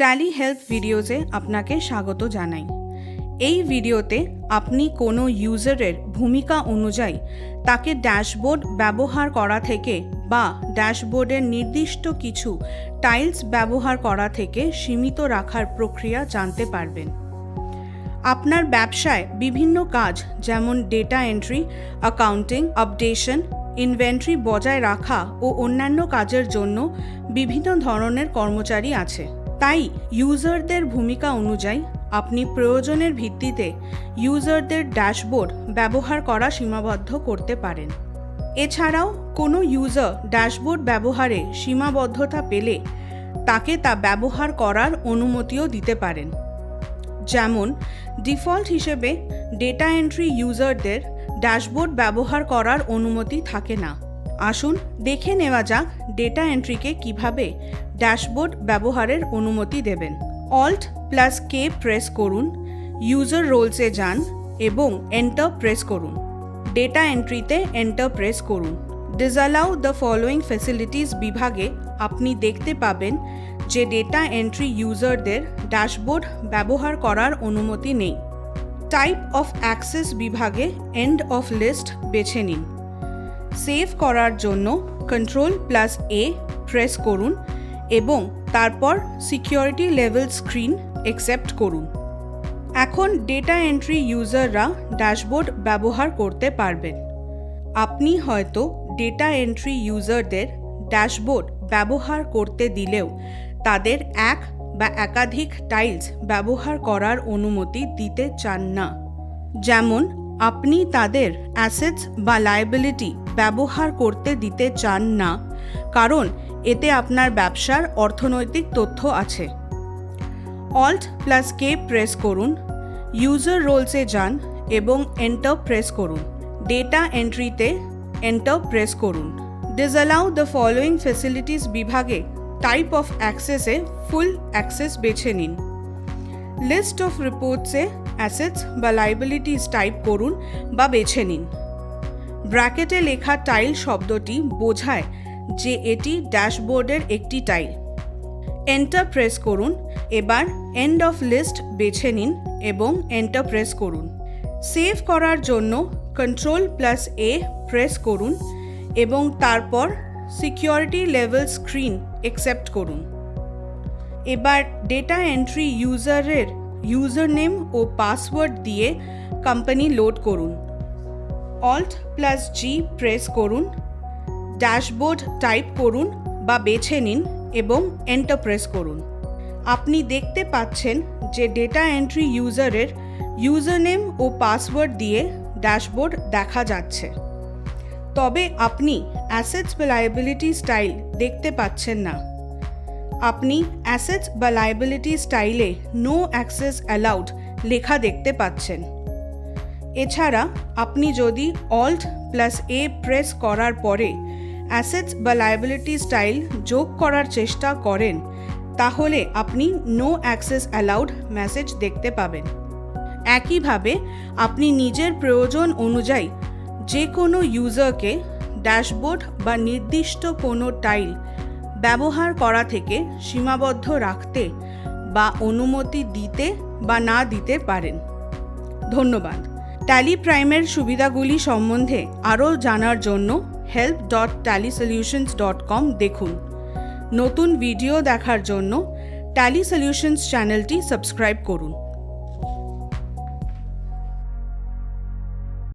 Tally help ভিডিওতে আপনাকে স্বাগত জানাই। এই ভিডিওতে আপনি কোনো ইউজারের ভূমিকা অনুযায়ী তাকে ড্যাশবোর্ড ব্যবহার করা থেকে বা ড্যাশবোর্ডের নির্দিষ্ট কিছু টাইলস ব্যবহার করা থেকে সীমিত রাখার প্রক্রিয়া জানতে পারবেন। আপনার ব্যবসায় বিভিন্ন কাজ যেমন data entry, accounting, updation, inventory বজায় রাখা ও অন্যান্য কাজের জন্য বিভিন্ন ধরনের কর্মচারী আছে। তাই ইউজারদের ভূমিকা অনুযায়ী আপনি প্রয়োজনের ভিত্তিতে ইউজারদের ড্যাশবোর্ড ব্যবহার করা সীমাবদ্ধ করতে পারেন। এছাড়াও কোনো ইউজার ড্যাশবোর্ড ব্যবহারে সীমাবদ্ধতা পেলে তাকে তা ব্যবহার করার অনুমতিও দিতে পারেন। যেমন ডিফল্ট হিসেবে ডেটা এন্ট্রি ইউজারদের ড্যাশবোর্ড ব্যবহার করার অনুমতি থাকে না। আসুন দেখে নেওয়া যাক ডেটা এন্ট্রিকে কিভাবে ড্যাশবোর্ড ব্যবহারের অনুমতি দেবেন। Alt+K প্রেস করুন, ইউজার রোলসে যান এবং এন্টার প্রেস করুন। ডেটা এন্ট্রিতে এন্টার প্রেস করুন। ডিসঅ্যালাউ দ্য ফলোয়িং ফ্যাসিলিটিস বিভাগে আপনি দেখতে পাবেন যে ডেটা এন্ট্রি ইউজারদের ড্যাশবোর্ড ব্যবহার করার অনুমতি নেই। টাইপ অফ অ্যাক্সেস বিভাগে এন্ড অফ লিস্ট বেছে নিন। সেভ করার জন্য Ctrl+A প্রেস করুন এবং তারপর সিকিউরিটি লেভেল স্ক্রিন অ্যাকসেপ্ট করুন। এখন ডেটা এন্ট্রি ইউজাররা ড্যাশবোর্ড ব্যবহার করতে পারবেন। আপনি হয়তো ডেটা এন্ট্রি ইউজারদের ড্যাশবোর্ড ব্যবহার করতে দিলেও তাদের এক বা একাধিক টাইলস ব্যবহার করার অনুমতি দিতে চান না। যেমন আপনি তাদের অ্যাসেটস বা লায়াবিলিটি ব্যবহার করতে দিতে চান না, কারণ এতে আপনার ব্যবসার অর্থনৈতিক তথ্য আছে। Alt+K প্রেস করুন, ইউজার রোলসে যান এবং এন্টার প্রেস করুন। ডেটা এন্ট্রিতে এন্টার প্রেস করুন। ডিসঅ্যালাউ দ্য ফলোয়িং ফ্যাসিলিটিস বিভাগে টাইপ অফ অ্যাক্সেসে ফুল অ্যাক্সেস বেছে নিন। লিস্ট অফ রিপোর্টসে অ্যাসেটস বা লায়াবিলিটিস টাইপ করুন বা বেছে নিন। ব্র্যাকেটে লেখা টাইল শব্দটি বোঝায় যে এটি ড্যাশবোর্ডের একটি টাইল। এন্টার প্রেস করুন। এবার এন্ড অফ লিস্ট বেছে নিন এবং এন্টার প্রেস করুন। সেভ করার জন্য Ctrl+A প্রেস করুন এবং তারপর সিকিউরিটি লেভেল স্ক্রিন অ্যাকসেপ্ট করুন। এবার ডেটা এন্ট্রি ইউজারের ইউজার নেম ও পাসওয়ার্ড দিয়ে কোম্পানি লোড করুন। Alt+G প্রেস করুন। ড্যাশবোর্ড টাইপ করুন বা বেছে নিন এবং এন্টার প্রেস করুন। আপনি দেখতে পাচ্ছেন যে ডেটা এন্ট্রি ইউজারের ইউজার নেম ও পাসওয়ার্ড দিয়ে ড্যাশবোর্ড দেখা যাচ্ছে। তবে আপনি অ্যাসেটস বা লায়াবিলিটি স্টাইল দেখতে পাচ্ছেন না। আপনি অ্যাসেটস বা লায়াবিলিটি স্টাইলে নো অ্যাক্সেস অ্যালাউড লেখা দেখতে পাচ্ছেন। এছাড়া আপনি যদি Alt+A প্রেস করার পরে অ্যাসেটস বা লায়াবিলিটি স্টাইল যোগ করার চেষ্টা করেন, তাহলে আপনি নো অ্যাক্সেস অ্যালাউড মেসেজ দেখতে পাবেন। একইভাবে আপনি নিজের প্রয়োজন অনুযায়ী যে কোনো ইউজারকে ড্যাশবোর্ড বা নির্দিষ্ট কোনো টাইল ব্যবহার করা থেকে সীমাবদ্ধ রাখতে বা অনুমতি দিতে বা না দিতে পারেন। ধন্যবাদ। ট্যালি প্রাইমের সুবিধাগুলি সম্বন্ধে আরও জানার জন্য help.tallysolutions.com দেখুন। নতুন ভিডিও দেখার জন্য ট্যালি সলিউশনস চ্যানেলটি সাবস্ক্রাইব করুন।